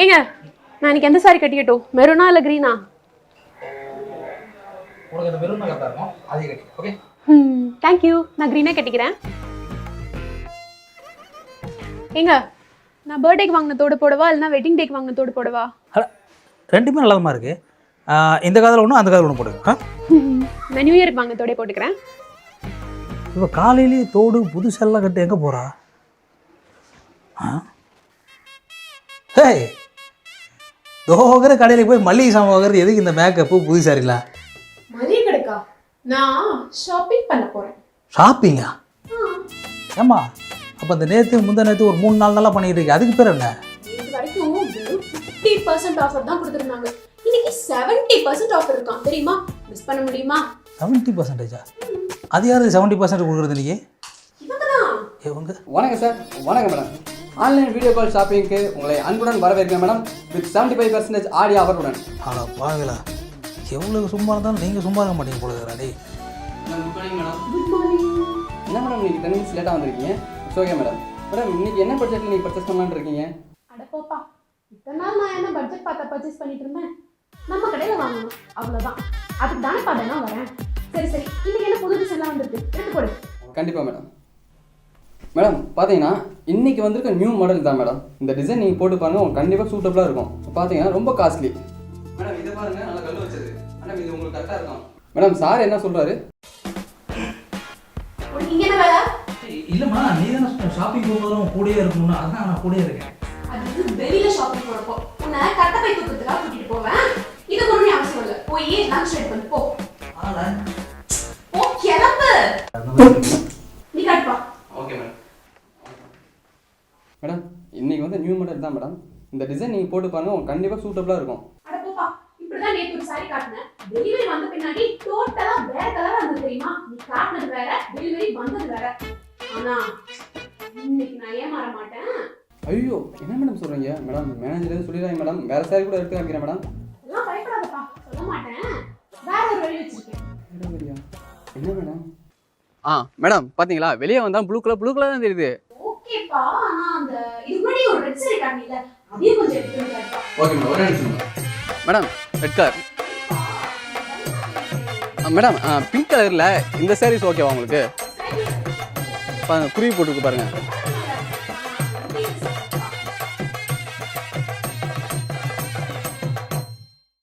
ஏங்க நான் இன்னைக்கு எந்த சாரி கட்டிக்கட்டும், மெரூனா இல்லை க்ரீனா? தேங்க்யூ, நான் க்ரீனே கட்டிக்கிறேன். ஏங்க நான் பர்த்டேக்கு வாங்கின தோடு போடவா இல்லைனா வெட்டிங் டேக்கு வாங்கின தோடு போடவா? ரெண்டுமே நல்லதமாக இருக்குது. இந்த காதில் ஒன்று அந்த காதில் ஒன்று போடுங்க. நான் நியூ இயருக்கு வாங்கின தோடே போட்டுக்கிறேன். இப்போ காலையிலேயே தோடு புதுசெல்லாம் கட்டு எங்கே போகிறா? ஹே தோகிற கடையில் போய் மல்லிகை சாமான் வாங்குறது எதுக்கு? இந்த மேக்கப்பு புதுசாக இருக்குல்ல? மளிகை கடைக்கா? நான் ஷாப்பிங் பண்ண போகிறேன். ஷாப்பிங்கா? ஏம்மா அப்போ அந்த நேற்று நேற்று ஒரு 3-4 நாளாக பண்ணிகிட்டு இருக்கு, அதுக்கு பேர் என்ன? இது வரைக்கும் 50% ஆஃபர் தான் கொடுத்துருந்தாங்க. இன்னைக்கு 70% ஆஃபர் இருக்கான் தெரியுமா? மிஸ் பண்ண முடியுமா? 70%? அது யாரு 70% கொடுக்குறது? நீங்கள் இவங்க. வணக்கம் சார். வணக்கம் மேடம். ஆன்லைன் வீடியோ கால் ஷாப்பிங்க்கு உங்களை அன்புடன் வரவேற்கிறேன் மேடம். வித் 75% ஆடி ஆஃபர் உடன். ஆனால் பாங்களா எவ்வளோ சும்மா இருந்தாலும் நீங்கள் சும்மா இருக்க மாட்டீங்க போல இருக்கிறாடே. என்ன மேடம் நீங்கள் 10 minutes லேட்டாக வந்திருக்கீங்க? It's okay madam. மேடம் இன்னைக்கு என்ன பட்ஜெட்டில் நீங்கள் பர்ச்சேஸ் பண்ணலான்னு இருக்கீங்க? அட போப்பா, இத்தனை நாள் நான் என்ன பட்ஜெட் பார்த்தா பர்ச்சேஸ் பண்ணிட்டு இருந்தேன்? நம்ம கடையில் வாங்கணும் அவ்வளோதான். அதுக்கு தானே பார்த்தா வரேன். சரி சரி, இன்னைக்கு என்ன புது டிசைன்லாம் வந்திருக்கு, எடுத்து போடு. கண்டிப்பாக மேடம். மேடம் பார்த்தீங்கன்னா இன்றைக்கி வந்திருக்க நியூ மாடல் தான் மேடம். இந்த டிசைன் நீங்கள் போட்டு பாருங்கள், உங்களுக்கு கண்டிப்பாக சூட்டபுளாக இருக்கும். பார்த்தீங்கன்னா ரொம்ப காஸ்ட்லி. மேடம் இதை பாருங்கள், நல்லா கல் வச்சது. மேடம் இது உங்களுக்கு கரெக்டாக இருக்கும். மேடம் சார் என்ன சொல்கிறாரு? இங்கே என்ன வேலை? இல்லைம்மா, நீ தானே ஷாப்பிங் போகிறதும் கூடயே இருக்கணும்னு, அதான் நான் கூடயே இருக்கேன். அது வெளியில ஷாப்பிங் போகிறப்போ உன்னை கட்டை பை தூக்கிறதுக்காக கூட்டிகிட்டு போவேன். இதுக்கு ஒன்றும் அவசியம் இல்லை. போய் லஞ்ச் ரெடி பண்ணி போ. போ கிளம்பு. நீ கட்டுப்பா. Okay madam. மேடம் இன்னைக்கு வந்து நியூ மாடல் தான் மேடம். இந்த டிசைன் நீங்கள் போட்டு பாருங்கள், உங்களுக்கு கண்டிப்பாக சூட்டபுளாக இருக்கும். அட போப்பா, இப்படிதான் நேத்து ஒரு சாரி காட்டினேன். டெலிவரி வந்த பின்னாடி டோட்டலா வேற கலரா இருந்தது தெரியுமா? நீ காட்டினது வேற, டெலிவரி வந்தது வேற. ஆனா இன்னைக்கு நான் ஏமாற மாட்டேன். ஐயோ என்ன மேடம் சொல்கிறீங்க? மேடம் மேனேஜர் சொல்லிடுறாங்க மேடம், வேறு சாரி கூட எடுத்து காமிக்கிறேன் மேடம். எல்லாம் பயப்படாதப்பா, சொல்ல மாட்டேன். வேற ஒரு வழி வச்சிருக்கேன். என்ன மேடம்? மேடம் பார்த்தீங்களா, வெளியே வந்தால் ப்ளூ கலர் தான் தெரியுது. ஓகேப்பா, ஆனா அந்த இது முன்னாடி ஒரு ரெட் சாரி காட்டினீல, அதையும் கொஞ்சம் எடுத்து காட்டுப்பா. ஓகே மேடம், ஒரே நிமிஷம் madam. Red colour madam. Pink கலரில் இந்த சாரீஸ் ஓகேவா உங்களுக்கு? பாருங்க, குருவி போட்டுருக்கு பாருங்க.